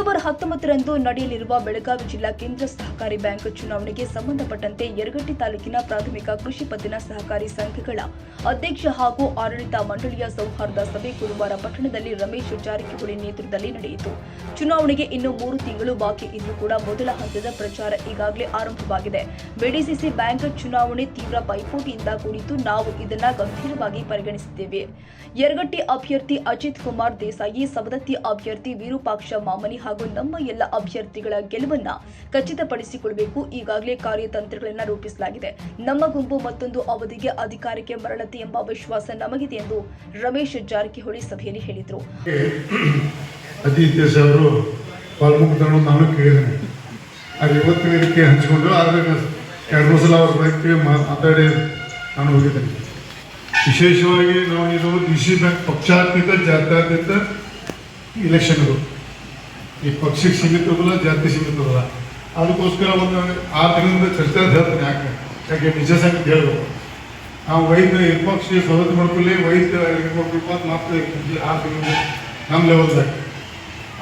October 19ರಂದು ನಡೆಯಲಿರುವ ಬೆಳಗಾವಿ ಜಿಲ್ಲಾ ಕೇಂದ್ರ ಸಹಕಾರಿ ಬ್ಯಾಂಕ್ ಚುನಾವಣೆಗೆ ಸಂಬಂಧಪಟ್ಟಂತೆ ಯರಗಟ್ಟಿ ತಾಲೂಕಿನ ಪ್ರಾಥಮಿಕ ಕೃಷಿ ಪತ್ತಿನ ಸಹಕಾರಿ ಸಂಘಗಳ ಅಧ್ಯಕ್ಷ ಹಾಗೂ ಆಡಳಿತ ಮಂಡಳಿಯ ಸೌಹಾರ್ದ ಸಭೆ ಗುರುವಾರ ಪಟ್ಟಣದಲ್ಲಿ ರಮೇಶ್ ಜಾರಕಿಹೊಳಿ ನೇತೃತ್ವದಲ್ಲಿ ನಡೆಯಿತು. ಚುನಾವಣೆಗೆ ಇನ್ನು 3 ತಿಂಗಳು ಬಾಕಿ ಇದ್ರೂ ಕೂಡ ಮೊದಲ ಹಂತದ ಪ್ರಚಾರ ಈಗಾಗಲೇ ಆರಂಭವಾಗಿದೆ. ಬಿಡಿಸಿಸಿ ಬ್ಯಾಂಕ್ ಚುನಾವಣೆ ತೀವ್ರ ಪೈಪೋಟಿಯಿಂದ ಕೂಡಿದ್ದು, ನಾವು ಇದನ್ನು ಗಂಭೀರವಾಗಿ ಪರಿಗಣಿಸಿದ್ದೇವೆ. ಯರಗಟ್ಟಿ ಅಭ್ಯರ್ಥಿ ಅಜಿತ್ ಕುಮಾರ್ ದೇಸಾಯಿ, ಸವದತ್ತಿ ಅಭ್ಯರ್ಥಿ ವಿರೂಪಾಕ್ಷ ಮಾಮನಿ ಹಾಗೂ ನಮ್ಮ ಎಲ್ಲ ಅಭ್ಯರ್ಥಿಗಳ ಗೆಲುವನ್ನ ಖಚಿತಪಡಿಸಿಕೊಳ್ಳಬೇಕು. ಈಗಾಗಲೇ ಕಾರ್ಯತಂತ್ರಗಳನ್ನು ರೂಪಿಸಲಾಗಿದೆ. ನಮ್ಮ ಗುಂಪು ಮತ್ತೊಂದು ಅವಧಿಗೆ ಅಧಿಕಾರಕ್ಕೆ ಮರಳತ್ತೆ ಎಂಬ ವಿಶ್ವಾಸ ನಮಗಿದೆ ಎಂದು ರಮೇಶ್ ಜಾರಕಿಹೊಳಿ ಸಭೆಯಲ್ಲಿ ಹೇಳಿದರು. ಇವತ್ತು ವೇದಿಕೆ ಹಂಚಿಕೊಂಡು ಆದರೆ 2 ಸಲ ಅವ್ರ ವ್ಯಕ್ತಿಗೆ ಮಾತಾಡಿ ನಾನು ಹೋಗಿದ್ದೇನೆ. ವಿಶೇಷವಾಗಿ ನಾವು ಇದು ಡಿಸಿ ಬ್ಯಾಂಕ್ ಪಕ್ಷಾತೀತ ಜಾತ್ಯತೀತ ಇಲೆಕ್ಷನ್ಗಳು, ಈ ಪಕ್ಷಕ್ಕೆ ಸೀಮಿತವಲ್ಲ, ಜಾತಿ ಸೀಮಿತವಲ್ಲ. ಅದಕ್ಕೋಸ್ಕರ ಒಂದು 6 ದಿನದಿಂದ ಚರ್ಚೆ ಹೇಳ್ತೀನಿ. ಯಾಕೆ ನಿಜ ಸಂಗತಿ ಹೇಳ್ಬೇಕು. ನಾವು ವೈದ್ಯ ವಿಪಕ್ಷ ಸವಲತ್ತು ಮಾಡ್ಕೊಳ್ಳಿ, ವೈದ್ಯ ಕೊಡ್ಬೇಕು ಅಂತ ಮಾತ್ರ 6 ದಿನದಿಂದ ನಮ್ಮ ಲೆವೆಲ್ದಾಗ.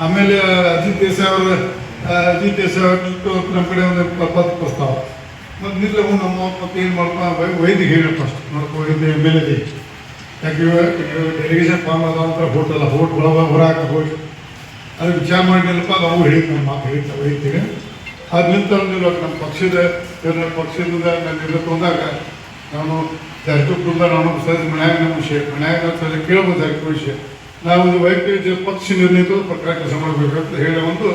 ಆಮೇಲೆ ಅಜಿತ್ ದೇಸಾಯಿ ಅವರು ನಮ್ಮ ಕಡೆ ಒಂದು ಪ್ರಸ್ತಾವ ಮತ್ತು ನಿಲ್ಲವು ನಮ್ಮ ಮತ್ತೆ ಏನು ಮಾಡ್ಕೊ ವೈದ್ಯ ಹೇಳಿ ಫಸ್ಟ್ ಮಾಡ್ಕೊ ವೈದ್ಯ MLA ಯಾಕೆ ಡೆಲಿಗೇಷನ್ ಫಾರ್ಮ್ ಅದಾವಂತ ಹೋಟೆಲ್ಲ ಹೊರಾಕ ಹೋಗಿ ಅದಕ್ಕೆ ವಿಚಾರ ಮಾಡಿಲ್ಲಪ್ಪ ಅದು ಅವ್ರು ಹೇಳಿದ್ದು ನಮ್ಮ ಮಾತು ಹೇಳಿದ್ದ ವೈದ್ಯಗೆ. ಅದು ನಿಂತಂದಿಲ್ಲ ನಮ್ಮ ಪಕ್ಷದಿಂದ ನಾನು ನಿಲ್ಲತ್ತೊಂದಾಗ ನಾನು ಜಾರಕಿಹೊಳಿ ನಾನು ಮನ್ಯಾಗ ನಮ್ಮ ವಿಷಯ ಮನ್ಯಾಗ ಕೇಳ್ಬೋದು ಜಾರಕಿಹೊಳಿ ವಿಷಯ. ನಾವು ವೈದ್ಯ ಪಕ್ಷ ನಿರ್ಣಯಿತ ಪ್ರಕಾರ ಕೆಲಸ ಮಾಡಬೇಕಂತ ಹೇಳಿ ಒಂದು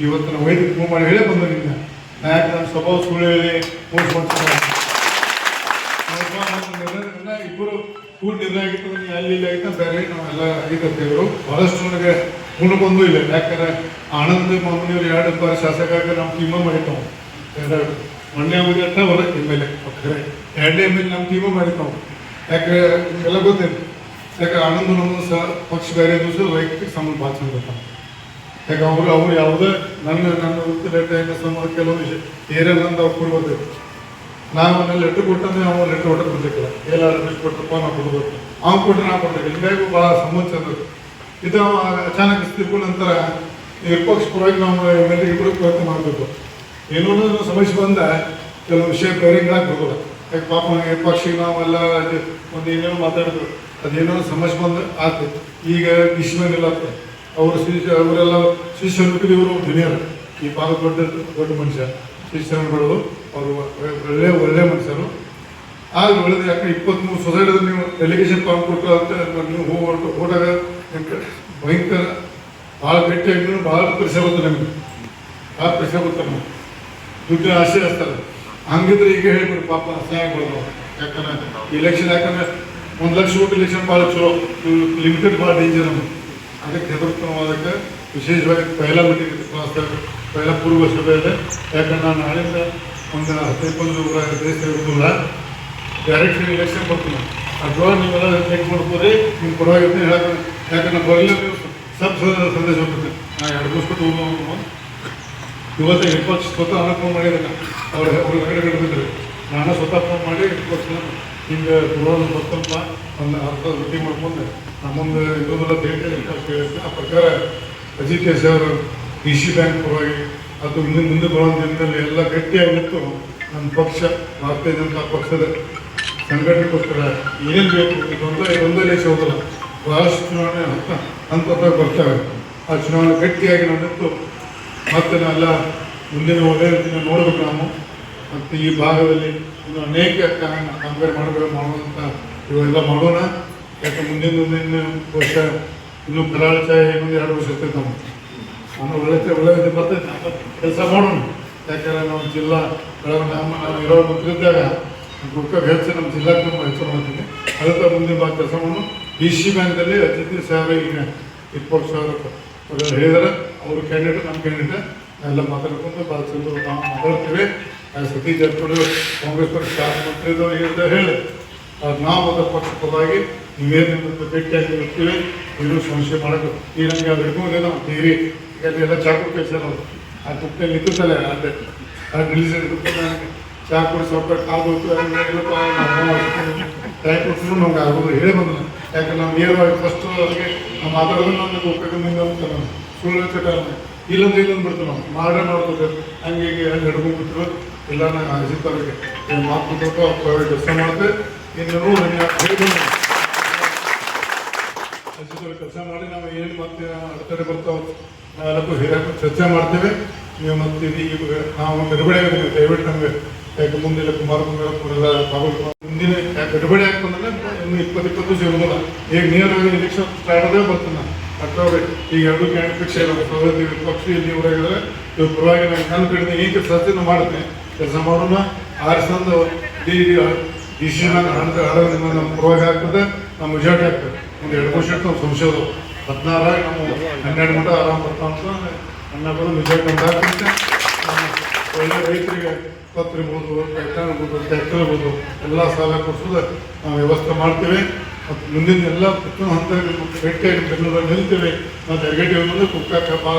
ಇವತ್ತಿನ ವೈದ್ಯ ಮಾಡಿ ಹೇಳೇ ಬಂದಿಲ್ಲ. ಯಾಕೆ ನನ್ನ ಸ್ವಭಾವ ಸುಳ್ಳು ಹೇಳಿ ಇಬ್ಬರು ಕೂಡ ನಿರ್ಣಯ ಆಗಿತ್ತು, ಅಲ್ಲಿ ಇಲ್ಲಿ ಆಗಿತ್ತು ಬೇರೆ ನಾವೆಲ್ಲ ಆಗಿದ್ದೇವರು. ಬಹಳಷ್ಟು ನನಗೆ ಗುಣಗೊಂದು ಇಲ್ಲ. ಯಾಕಂದ್ರೆ ಆನಂದ್ ಮಾಮನಿಯವರು 2 ಬಾರಿ ಶಾಸಕ ನಮ್ಮ ಟೀಮ ಮಾಡಿರ್ತಾವೆ. ಮೊನ್ನೆ ಅವಧಿಯತ್ತ ಹೊರ MLA ಪಕ್ಕರೆ 2 MLA ನಮ್ಮ ಟೀಮ ಮಾಡಿರ್ತಾವೆ. ಯಾಕೆ ಎಲ್ಲ ಗೊತ್ತಿತ್ತು. ಯಾಕೆ ಆನಂದ್ ನಮ್ಮ ಸಹ ಪಕ್ಷ ಬೇರೆ ದಿವಸ ವೈಯಕ್ತಿಕ ಸಂಬಂಧ ಭಾಳ ಚಂದ ಬರ್ತಾವೆ. ಯಾಕೆ ಅವ್ರು ಯಾವುದೇ ನನ್ನ ವೃತ್ತಿ ಸಂಬಂಧ ಕೆಲವು ವಿಷಯ ಏರಿಯಾದಂದು ಅವ್ರು ಕೊಡ್ಬೋದು. ನಾವು ನನ್ನ ಲೆಟ್ರ್ ಕೊಟ್ಟಂದ್ರೆ ನಾವು ಲೆಟ್ರ್ ಹೊಟ್ಟೆ ಕೊಡ್ಬೇಕಿಲ್ಲ. ಎಲ್ಲರೂ ಕೊಟ್ಟಪ್ಪ ನಾವು ಕೊಡ್ಬೇಕು, ಅವ್ನು ಕೊಟ್ಟರೆ ನಾವು ಕೊಡ್ಬೇಕು. ಹಿಂಗಾಗಿ ಭಾಳ ಸಂಬಂಧ ಚಂದ ಇದು. ಅಚಾನಕ್ ತಿಳ್ಕೊಂಡ ನಂತರ ವಿಪಕ್ಷ ಪರವಾಗಿ ನಾವು MLA ಇಬ್ಬರು ಪ್ರಯತ್ನ ಮಾಡಬೇಕು. ಏನೋ ಸಮಸ್ಯೆ ಬಂದ ಕೆಲವು ವಿಷಯ ಬೇರೆಗಳಾಗಿ ಬರೋಲ್ಲ. ಯಾಕೆ ಪಾಪ ವಿಪಕ್ಷಿಗೆ ನಾವೆಲ್ಲ ಒಂದು ಏನೇನೋ ಮಾತಾಡಿದ್ರು, ಅದೇನೋ ಸಮಸ್ಯೆ ಬಂದು ಆಗ್ತೈತೆ. ಈಗ ಇಶ್ಮೇನಿಲ್ಲ ಅವರೆಲ್ಲ ಶಿಷ್ಯರು ಇವರು ದುನಿಯರು. ಈ ಭಾಗ ದೊಡ್ಡ ಮನುಷ್ಯ ಶಿಷ್ಯರನ್ನು ಬೆಳೆದು ಅವರು ಒಳ್ಳೆ ಮನುಷ್ಯರು. ಆಗ ಬೆಳೆದು ಯಾಕೆ 23 ಸೊಸೈಟಿದ ನೀವು ಡೆಲಿಗೇಷನ್ ಫಾರ್ಮ್ ಕೊಟ್ಟು ಅಂತ ನೀವು ಹೋದಾಗ ಭಯಂಕರ ಭಾಳ ಗಟ್ಟಿಯಾಗಿದ್ರು. ಭಾಳ ಪ್ರೆಷರ್ ಬರುತ್ತೆ ನಮಗೆ, ಭಾಳ ಪ್ರೆಷರ್ ಬರುತ್ತೆ. ನಮಗೆ ದುಡ್ಡಿನ ಆಸೆ ಹಚ್ತಾರೆ. ಹಂಗಿದ್ರೆ ಈಗ ಹೇಳ್ಬಿಟ್ಟು ಪಾಪ ಅಸಹ್ಯ ಆಗ್ಬಾರ್ದು. ಯಾಕಂದ್ರೆ ಇಲೆಕ್ಷನ್ ಯಾಕಂದ್ರೆ 1 ಲಕ್ಷ ಓಟ್ ಇಲೆಕ್ಷನ್ ಭಾಳ ಚಲೋ, ಲಿಮಿಟೆಡ್ ಭಾಳ ಡೇಂಜರ್ ನಮಗೆ. ಅದಕ್ಕೆ ಹೆದರ್ಕೊಳ್ಳೋದಕ್ಕೆ ವಿಶೇಷವಾಗಿ ಪೈಲ ಮೀಟಿಂಗ್ ಪೈಲ ಪೂರ್ವ ಸಭೆಯಲ್ಲಿ. ಯಾಕಂದ್ರೆ ನಾನು ನಾಳಿಂದ ಒಂದು 15 ದೇಶ ಇರೋದಿಲ್ಲ, ಡೈರೆಕ್ಟ್ ಇಲೆಕ್ಷನ್ ಬರ್ತೀನಿ. ಅಥವಾ ನೀವೆಲ್ಲ ಚೆಕ್ ಮಾಡ್ಕೋರಿ, ನಿಮ್ಮ ಪರವಾಗಿರ್ತೀನಿ ಹೇಳಕ್ಕೆ. ಯಾಕಂದ್ರೆ ಬರಲಿಲ್ಲ ನೀವು ಸಂದೇಶ ಹೋಗ್ತೀನಿ. ನಾನು 2 ದಿವಸ ಕೊಟ್ಟು ಇವತ್ತೇ ವಿಪಕ್ಷ ಸ್ವತಃ ನಾನು ಫೋನ್ ಮಾಡಿದ್ದೇನೆ. ಅವ್ರು ಹೊರಗಡೆ ಹಿಡಿದಿದ್ರು. ನಾನು ಸ್ವತಃ ಫೋನ್ ಮಾಡಿ ವಿಪಕ್ಷ ಹಿಂಗೆ ಬರೋದು ಬರ್ತಪ್ಪ ಒಂದು ಅರ್ಧ ರೊಟ್ಟಿ ಮಾಡ್ಕೊಂಡು ನಮ್ಮೊಂದು ಇದೊಂದೆಲ್ಲ ಕೇಳಿದ್ರೆ ಆ ಪ್ರಕಾರ ಅಜಿತ್ ದೇಸಾಯಿ ಅವರು DC ಬ್ಯಾಂಕ್ ಪರವಾಗಿ ಅದು ಮುಂದೆ ಬರೋ ದಿನದಲ್ಲಿ ಎಲ್ಲ ಗಟ್ಟಿಯಾಗಿತ್ತು. ನಮ್ಮ ಪಕ್ಷ ಭಾರತೀಯ ಜನತಾ ಪಕ್ಷದ ಸಂಘಟನೆಗೋಸ್ಕರ ಏನೇನು ಬೇಕು ಇದೊಂದೇ ಲೇಷ ಹೋಗಲ್ಲ. ಬಹಳಷ್ಟು ಚುನಾವಣೆ ಹಂತವಾಗಿ ಬರ್ತವೆ. ಆ ಚುನಾವಣೆ ಗಟ್ಟಿಯಾಗಿ ನಾವು ನಿಂತು ಮತ್ತು ನಾವೆಲ್ಲ ಮುಂದಿನ ಒಳ್ಳೆಯ ರೀತಿಯ ನೋಡಬೇಕು. ನಾವು ಮತ್ತು ಈ ಭಾಗದಲ್ಲಿ ಇನ್ನು ಅನೇಕ ಕಾಮಗಾರಿ ಮಾಡುವಂಥ ಇವೆಲ್ಲ ಮಾಡೋಣ. ಯಾಕೆ ಮುಂದಿನ ವರ್ಷ ಇನ್ನೂ ಕರಾಳ ಚಾಯ ಇನ್ನೊಂದು 2 ವರ್ಷ ಇರ್ತೈತೆ. ನಾವು ಒಳ್ಳೆ ಬರ್ತೈತೆ ಕೆಲಸ ಮಾಡೋಣ. ಯಾಕಂದರೆ ನಾವು ಜಿಲ್ಲಾ ನಾವು ಇರೋ ಮಂತ್ರಿದ್ದಾಗ ಗುಡ್ಕಾಗ ಹೆಚ್ಚು ನಮ್ಮ ಜಿಲ್ಲಾ ಹೆಚ್ಚು ಮಾಡ್ತೀನಿ. ಅದಕ್ಕೆ ಮುಂದಿನ ಕೆಲಸ ಮಾಡೋಣ. DC ಬ್ಯಾಂಕ್ದಲ್ಲಿ ಅಜಿತ್ ದೇಸಾಯಿ ಈಗ 20,000 ಹೇಳಿದಾರೆ. ಅವರು ಕ್ಯಾಂಡಿಡೇಟ್ ನಮ್ಮ ಕ್ಯಾಂಡಿಡೇಟ್ ಎಲ್ಲ ಮಾತಾಡ್ಕೊಂಡು ಭಾಳ ಚಂದ ನಾವು ಮಾತಾಡ್ತೀವಿ. ಸತೀಶ್ ಜಾರಕಿಹೊಳಿ ಕಾಂಗ್ರೆಸ್ ಪಕ್ಷ ಮಂತ್ರಿ ಹೇಳಿ ನಾವು ಅದರ ಪಕ್ಷ ಪರವಾಗಿ ನೀವೇನು ಭೇಟಿಯಾಗಿ ಇರ್ತೀವಿ. ಏನೂ ಸಮಸ್ಯೆ ಮಾಡೋದು ಈ ನಮಗೆ ಅದು ಹಿಡ್ಕೊಂಡೆ ನಾವು ತೀರಿ ಎಲ್ಲ ಚಾಕು ಕೆಲಸ ನಾವು ಆ ತುಪ್ಪ ನಿಂತಿರ್ತಲ್ಲ ಅದು ರಿಲೀಸ್ ನನಗೆ ಚಹಾ ಕೊಡಿ ಸ್ವಲ್ಪ ಕಾದು ಟೈಮ್ ಕೊಟ್ಟು ನಮ್ಗೆ ಆಗೋದು ಹೇಳೇ ಬಂದಿಲ್ಲ. ಯಾಕಂದ್ರೆ ನಾವು ನೇರವಾಗಿ ಫಸ್ಟ್ ಅದಕ್ಕೆ ನಾವು ಮಾತಾಡೋದು ನಮಗೆ ಉಪಯೋಗದಿಂದ ಅಂತ ನಾವು ಸುಳ್ಳು ಚಟ ಇಲ್ಲೊಂದು ಬಿಡ್ತೀವಿ ನಾವು ಮಾಡ್ಕೊತೇವೆ ಹಂಗೆ ಹಿಡ್ಕೊಂಡ್ಬಿಟ್ರು ಇಲ್ಲ ನಾನು ಅಜಿತ್ ಅವ್ರಿಗೆ ಮಾತು ಕೊಟ್ಟು ಅವ್ರು ಕೆಲಸ ಮಾಡ್ತೇವೆ ಇನ್ನು ಅಜಿತ್ ಅವ್ರಿಗೆ ಕೆಲಸ ಮಾಡಿ ನಾವು ಏನು ಮತ್ತೆ ಅಡೆತಡೆ ಬರ್ತಾವೆ ನಾವೆಲ್ಲಕ್ಕೂ ಹಿರಿಯಕ್ಕೂ ಚರ್ಚೆ ಮಾಡ್ತೇವೆ ನೀವು ಮತ್ತೆ ಈಗ ನಾವು ಗಡಿಬಿಡಿ ಆಗಿದ್ದೀವಿ ದಯವಿಟ್ಟು ನಮಗೆ ಯಾಕೆ ಮುಂದೆ ಕುಮಾರಪ್ಪನವರೆಲ್ಲ ಪಾಲ್ಗೊಳ್ತಾರೆ ಮುಂದಿನ ಗಡಿಬಿಡಿ ಹಾಕೊಂಡ್ರೆ ಇನ್ನು 20 ದಿವಸ ಇರೋದಿಲ್ಲ ಈಗ ನೇರವಾಗಿ ಎಲೆಕ್ಷನ್ ಸ್ಟಾರ್ಟ್ ಆದೇ ಬರ್ತೀನಿ ನಾನು ಅಕ್ಟೋಬರ್ ಈಗ 2 ಕ್ಯಾಂಡಿಡೇಟ್ ಫಿಕ್ಸ್ ಆಗಿಲ್ಲ ವಿಪಕ್ಷ ಇಲ್ಲಿ ಇವರಾಗಿದ್ರೆ ಇವ್ರ ಪರವಾಗಿ ನಾನು ನನ್ನ ಕಡೆ ಈಗ ಸತ್ಯನ ಮಾಡ್ತೇನೆ ಕೆಲಸ ಮಾಡೋಣ ಆರಿಸಂದು ಡಿಸಿಷನ್ ಹಣದಿಂದ ನಮ್ಮ ಪರವಾಗಿ ಆಗ್ತದೆ ನಮ್ಮ ಮೆಜಾರಿಟಿ ಆಗ್ತದೆ ಒಂದು 2 ವರ್ಷ ನಾವು ಸಂಶೋಧ 16 ನಾವು 12 ಮಟ್ಟ ಆರಾಮ್ ಬರ್ತಾ ಅಂತ ನನ್ನ ಮೆಜಾರಿಟಿ ಅಂತ ಆಗ್ತದೆ ಒಳ್ಳೆ ರೈತರಿಗೆ ಪತ್ರ ಇರ್ಬೋದು ಟ್ರ್ಯಾಕ್ಟರ್ ಇರ್ಬೋದು ಎಲ್ಲ ಸಾಲ ಕೊಡಿಸೋದು ನಾವು ವ್ಯವಸ್ಥೆ ಮಾಡ್ತೇವೆ ಮತ್ತು ಮುಂದಿನ ಎಲ್ಲ ಪ್ರತಿಯೊಂದು ಹಂತದಲ್ಲಿ ಭೇಟಿಯಾಗಿ ಬೆಂಗಳೂರಲ್ಲಿ ನಿಲ್ತೇವೆ ಮತ್ತು ಎರಗಟ್ಟಿ ಹೋಗೋದು ಕುಕ್ಕಕ್ಕೆ ಭಾಳ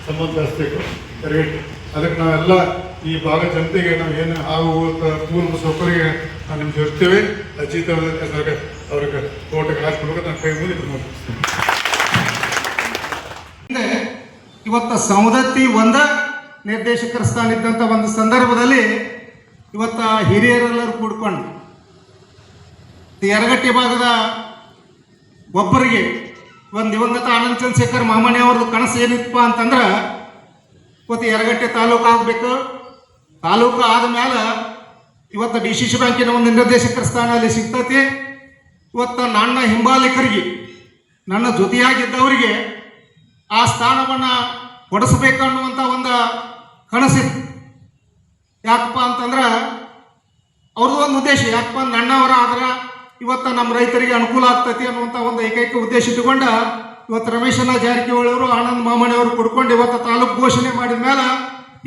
ಸಂಬಂಧ ಜಾಸ್ತಿ ಆಯಿತು ಎರಗಟ್ಟಿ ಅದಕ್ಕೆ ನಾವೆಲ್ಲ ಈ ಭಾಗ ಜನತೆಗೆ ನಾವು ಏನು ಪೂರ್ವ ಸೌಕರ್ಯ ನಾವು ನಿಮ್ಗೆ ಇರ್ತೇವೆ ಅಜಿತ್ ಅವ್ರಿಗೆ ತೋಟಕ್ಕೆ ಹಾಕ್ಬಿಡ್ಬೇಕು ನಾನು ಕೈ ಮುಂದೆ ನೋಡ್ತೀನಿ. ಇವತ್ತು ಸೌದತ್ತಿ ನಿರ್ದೇಶಕರ ಸ್ಥಾನ ಇದ್ದಂಥ ಒಂದು ಸಂದರ್ಭದಲ್ಲಿ ಇವತ್ತು ಹಿರಿಯರೆಲ್ಲರೂ ಕೂಡ್ಕೊಂಡು ಯರಗಟ್ಟಿ ಭಾಗದ ಒಬ್ಬರಿಗೆ ಒಂದು ದಿವಂಗತ ಆನಂದ್ ಚಂದ್ರಶೇಖರ್ ಮಾಮನಿ ಅವ್ರದ್ದು ಕನಸು ಏನಿತ್ತಪ್ಪ ಅಂತಂದ್ರೆ ಇವತ್ತು ಯರಗಟ್ಟಿ ತಾಲೂಕು ಆಗಬೇಕು. ತಾಲೂಕು ಆದಮೇಲೆ ಇವತ್ತು DCC ಬ್ಯಾಂಕಿನ ಒಂದು ನಿರ್ದೇಶಕರ ಸ್ಥಾನ ಅಲ್ಲಿ ಸಿಗ್ತೈತಿ. ಇವತ್ತು ನನ್ನ ಹಿಂಬಾಲಕರಿಗೆ ನನ್ನ ಜೊತೆಯಾಗಿದ್ದವರಿಗೆ ಆ ಸ್ಥಾನವನ್ನು ಕೊಡಿಸ್ಬೇಕು ಅನ್ನುವಂಥ ಒಂದು ಕನಸಿತ್ತು. ಯಾಕಪ್ಪ ಅಂತಂದ್ರೆ ಅವ್ರದ್ದು ಒಂದು ಉದ್ದೇಶ, ಯಾಕಪ್ಪ ನನ್ನವರ ಆದ್ರೆ ಇವತ್ತು ನಮ್ಮ ರೈತರಿಗೆ ಅನುಕೂಲ ಆಗ್ತೈತಿ ಅನ್ನುವಂಥ ಒಂದು ಏಕೈಕ ಉದ್ದೇಶ ಇಟ್ಟುಕೊಂಡ ಇವತ್ತು ರಮೇಶಣ್ಣ ಜಾರಕಿಹೊಳಿ ಅವರು ಆನಂದ್ ಮಾಮನಿ ಅವರು ಕುಡ್ಕೊಂಡು ಇವತ್ತು ತಾಲೂಕು ಘೋಷಣೆ ಮಾಡಿದ ಮೇಲೆ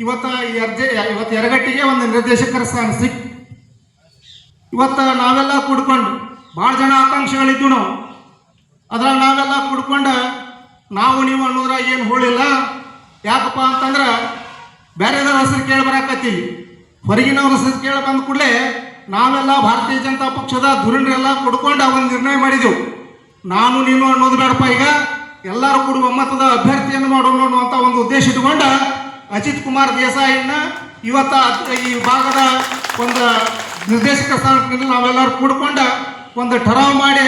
ಇವತ್ತು ಯರಗಟ್ಟಿಗೆ ಒಂದು ನಿರ್ದೇಶಕರ ಸ್ಥಾನ ಸಿಕ್ತು. ಇವತ್ತು ನಾವೆಲ್ಲ ಕುಡ್ಕೊಂಡು ಭಾಳ ಜನ ಆಕಾಂಕ್ಷಿಗಳಿದ್ದು ನಾವು ಅದ್ರಾಗ ನಾವೆಲ್ಲ ಕುಡ್ಕೊಂಡು ನಾವು ನೀವು ಅನ್ನೋದ್ರ ಏನು ಹೋಳಿಲ್ಲ. ಯಾಕಪ್ಪ ಅಂತಂದ್ರೆ ಬೇರೆದವ್ರ ಹೆಸರು ಕೇಳಿ ಬರಾಕತ್ತೀವಿ, ಹೊರಗಿನವ್ರ ಹೆಸರು ಕೇಳಿ ಬಂದ ಕೂಡಲೇ ನಾವೆಲ್ಲ ಭಾರತೀಯ ಜನತಾ ಪಕ್ಷದ ಧುರೀಣರೆಲ್ಲ ಕುಡ್ಕೊಂಡು ಒಂದು ನಿರ್ಣಯ ಮಾಡಿದೆವು, ನಾನು ನೀನು ಅನ್ನೋದು ಬೇಡಪ್ಪ, ಈಗ ಎಲ್ಲರೂ ಕೂಡ ಒಮ್ಮತದ ಅಭ್ಯರ್ಥಿಯನ್ನು ಮಾಡೋಣ ಅನ್ನುವಂಥ ಒಂದು ಉದ್ದೇಶ ಇಟ್ಕೊಂಡು ಅಜಿತ್ ಕುಮಾರ್ ದೇಸಾಯಿನ ಇವತ್ತು ಈ ಭಾಗದ ಒಂದು ನಿರ್ದೇಶಕ ಸ್ಥಾನದಲ್ಲಿ ನಾವೆಲ್ಲರೂ ಕೂಡ್ಕೊಂಡು ಒಂದು ಠರಾವ್ ಮಾಡಿ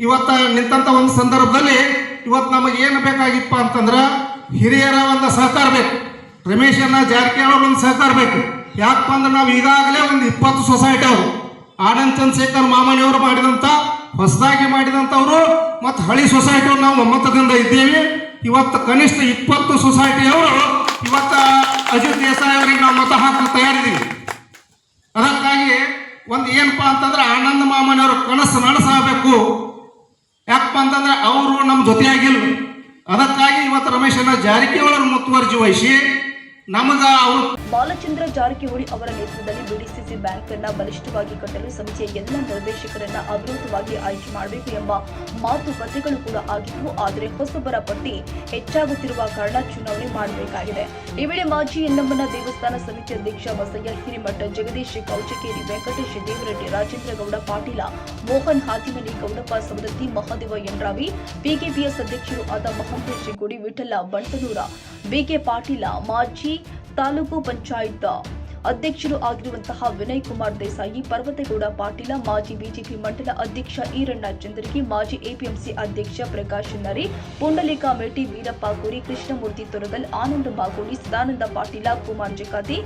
ಇವತ್ತು ನಿಂತಂಥ ಒಂದು ಸಂದರ್ಭದಲ್ಲಿ ಇವತ್ತು ನಮಗೆ ಏನು ಬೇಕಾಗಿತ್ತಪ್ಪ ಅಂತಂದ್ರೆ ಹಿರಿಯರ ಒಂದು ಸಹಕಾರ ಬೇಕು, ರಮೇಶಣ್ಣ ಜಾರಕಿಹೊಳಿ ಒಂದು ಸಹಕಾರ ಬೇಕು. ಯಾಕಪ್ಪ ಅಂದ್ರೆ ನಾವು ಈಗಾಗಲೇ ಒಂದು 20 ಸೊಸೈಟಿ ಅವರು ಆನಂದ್ ಚಂದ್ರಶೇಖರ್ ಮಾಮನಿ ಅವರು ಮಾಡಿದಂಥ ಹೊಸದಾಗಿ ಮಾಡಿದಂಥವ್ರು ಮತ್ತು ಹಳಿ ಸೊಸೈಟಿಯವರು ನಾವು ಒಮ್ಮತದಿಂದ ಇದ್ದೇವೆ. ಇವತ್ತು ಕನಿಷ್ಠ 20 ಸೊಸೈಟಿಯವರು ಇವತ್ತು ಅಜಿತ್ ದೇಸಾಯಿ ಅವರಿಗೆ ನಾವು ಮತ ಹಾಕಲು ತಯಾರಿದ್ದೀವಿ. ಅದಕ್ಕಾಗಿ ಒಂದು ಏನಪ್ಪ ಅಂತಂದ್ರೆ ಆನಂದ್ ಮಾಮನಿ ಅವರ ಕನಸು ನನಸಾಗಬೇಕು. ಯಾಕಪ್ಪ ಅಂತಂದ್ರೆ ಅವರು ನಮ್ಮ ಜೊತೆಯಾಗಿಲ್ಲ. ಅದಕ್ಕಾಗಿ ಇವತ್ತು ರಮೇಶಣ್ಣ ಜಾರಕಿಹೊಳಿ ಮುತುವರ್ಜಿ ವಹಿಸಿ ನಮಗೆ ಅವರು ಬಾಲಚಂದ್ರ ಜಾರಕಿಹೊಳಿ ಅವರ ನೇತೃತ್ವದಲ್ಲಿ ಬಿಡಿಸಿಸಿ ಬ್ಯಾಂಕ್ ಅನ್ನ ಬಲಿಷ್ಠವಾಗಿ ಕಟ್ಟಲು ಸಮಿತಿಯ ಎಲ್ಲ ನಿರ್ದೇಶಕರನ್ನ ಅವಿರೋಧವಾಗಿ ಆಯ್ಕೆ ಮಾಡಬೇಕು ಎಂಬ ಮಾತುಕತೆಗಳು ಕೂಡ ಆಗಿತ್ತು. ಆದರೆ ಹೊಸಬರ ಪಟ್ಟಿ ಹೆಚ್ಚಾಗುತ್ತಿರುವ ಕಾರಣ ಚುನಾವಣೆ ಮಾಡಬೇಕಾಗಿದೆ. ಈ ವೇಳೆ ಮಾಜಿ ಯಲ್ಲಮ್ಮನ ದೇವಸ್ಥಾನ ಸಮಿತಿ ಅಧ್ಯಕ್ಷ ಬಸಯ್ಯ ಹಿರಿಮಠ, ಜಗದೀಶ್ ಕೌಚಕೇರಿ, ವೆಂಕಟೇಶ್ ದೇವರೆಡ್ಡಿ, ರಾಜೇಂದ್ರ ಗೌಡ ಪಾಟೀಲ, ಮೋಹನ್ ಹಾತಿಮನಿ, ಗೌಡಪ್ಪ ಸವದತ್ತಿ, ಮಹಾದೇವ ಯಂಡ್ರಾವಿ, ಪಿಕೆಪಿಎಸ್ ಅಧ್ಯಕ್ಷರು ಆದ ಮಹಾಂತೇಶ್ ಗುಡಿ, ವಿಠಲ ಬಂಟನೂರ, ಬಿಕೆ ಪಾಟೀಲ, ಮಾಜಿ ತಾಲೂಕು ಪಂಚಾಯತ್ ಅಧ್ಯಕ್ಷರು ಆಗಿರುವಂತಹ ವಿನಯ್ ಕುಮಾರ್ ದೇಸಾಯಿ, ಪರ್ವತೇಗೌಡ ಪಾಟೀಲ, ಮಾಜಿ ಬಿಜೆಪಿ ಮಂಡಲ ಅಧ್ಯಕ್ಷ ಈರಣ್ಣ ಚಂದ್ರಗಿ, ಮಾಜಿ ಎಪಿಎಂಸಿ ಅಧ್ಯಕ್ಷ ಪ್ರಕಾಶ್ ನರಿ, ಪುಂಡಲಿಕ ಮೇಟಿ, ವೀರಪ್ಪ ಕುರಿ, ಕೃಷ್ಣಮೂರ್ತಿ ತೊರಗಲ್, ಆನಂದ ಮಾಗೋಡಿ, ಸದಾನಂದ ಪಾಟೀಲ, ಕುಮಾರ್ ಜಕಾತಿ,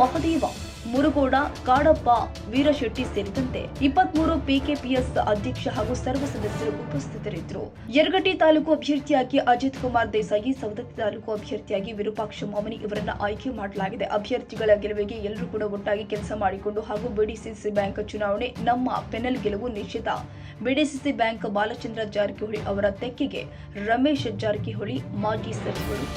ಮಹದೇವ ಮುರುಗೋಡ, ಕಾಡಪ್ಪ ವೀರಶೆಟ್ಟಿ ಸೇರಿದಂತೆ 23 ಪಿಕೆಪಿಎಸ್ ಅಧ್ಯಕ್ಷ ಹಾಗೂ ಸರ್ವ ಸದಸ್ಯರು ಉಪಸ್ಥಿತರಿದ್ದರು. ಯರಗಟ್ಟಿ ತಾಲೂಕು ಅಭ್ಯರ್ಥಿಯಾಗಿ ಅಜಿತ್ ಕುಮಾರ್ ದೇಸಾಯಿ, ಸವದತ್ತಿ ತಾಲೂಕು ಅಭ್ಯರ್ಥಿಯಾಗಿ ವಿರೂಪಾಕ್ಷ ಮಾಮನಿ ಇವರನ್ನ ಆಯ್ಕೆ ಮಾಡಲಾಗಿದೆ. ಅಭ್ಯರ್ಥಿಗಳ ಗೆಲುವಿಗೆ ಎಲ್ಲರೂ ಕೂಡ ಒಟ್ಟಾಗಿ ಕೆಲಸ ಮಾಡಿಕೊಂಡು ಹಾಗೂ ಬಿಡಿಸಿಸಿ ಬ್ಯಾಂಕ್ ಚುನಾವಣೆ ನಮ್ಮ ಪೆನಲ್ ಗೆಲುವು ನಿಶ್ಚಿತ. ಬಿಡಿಸಿಸಿ ಬ್ಯಾಂಕ್ ಬಾಲಚಂದ್ರ ಜಾರಕಿಹೊಳಿ ಅವರ ತೆಕ್ಕೆಗೆ ರಮೇಶ್ ಜಾರಕಿಹೊಳಿ ಮಾಜಿ ಸಚಿವರು